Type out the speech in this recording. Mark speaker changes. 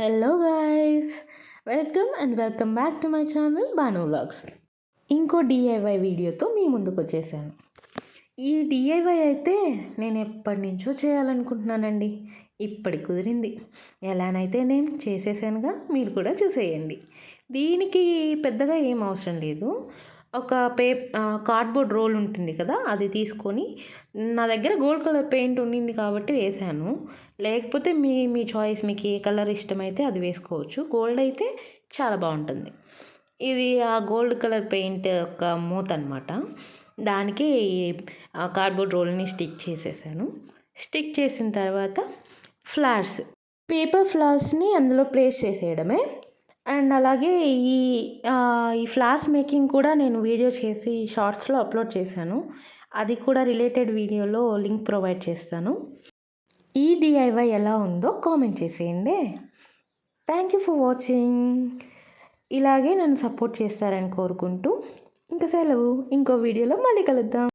Speaker 1: Hello guys, welcome back to my channel Banu vlogs. ఇంకో DIY వీడియోతో మీ ముందుకు వచ్చేసాను. ఈ డిఐవై అయితే నేను ఎప్పటి నుంచో చేయాలనుకుంటున్నానండి. ఇప్పటికి కుదిరింది. ఎలానైతే నేను చేసేసానుగా, మీరు కూడా చూసేయండి. దీనికి పెద్దగా ఏం అవసరం లేదు. ఒక కార్డ్బోర్డ్ రోల్ ఉంటుంది కదా, అది తీసుకొని నా దగ్గర గోల్డ్ కలర్ పెయింట్ ఉండింది కాబట్టి వేశాను. లేకపోతే మీ చాయిస్, మీకు ఏ కలర్ ఇష్టమైతే అది వేసుకోవచ్చు. గోల్డ్ అయితే చాలా బాగుంటుంది. ఇది ఆ గోల్డ్ కలర్ పెయింట్ ఒక మూత అనమాట. దానికి కార్డ్బోర్డ్ రోల్ని స్టిక్ చేసేసాను. స్టిక్ చేసిన తర్వాత పేపర్ ఫ్లవర్స్ని అందులో ప్లేస్ చేసేయడమే. అండ్ అలాగే ఈ ఫ్లాస్ మేకింగ్ కూడా నేను వీడియో చేసి షార్ట్స్లో అప్లోడ్ చేశాను. అది కూడా రిలేటెడ్ వీడియోలో లింక్ ప్రొవైడ్ చేస్తాను. ఈ డిఐవై ఎలా ఉందో కామెంట్ చేసేయండి. Thank you for watching. ఇలాగే నన్ను సపోర్ట్ చేస్తారని కోరుకుంటూ ఇంకా సెలవు. ఇంకో వీడియోలో మళ్ళీ కలుద్దాం.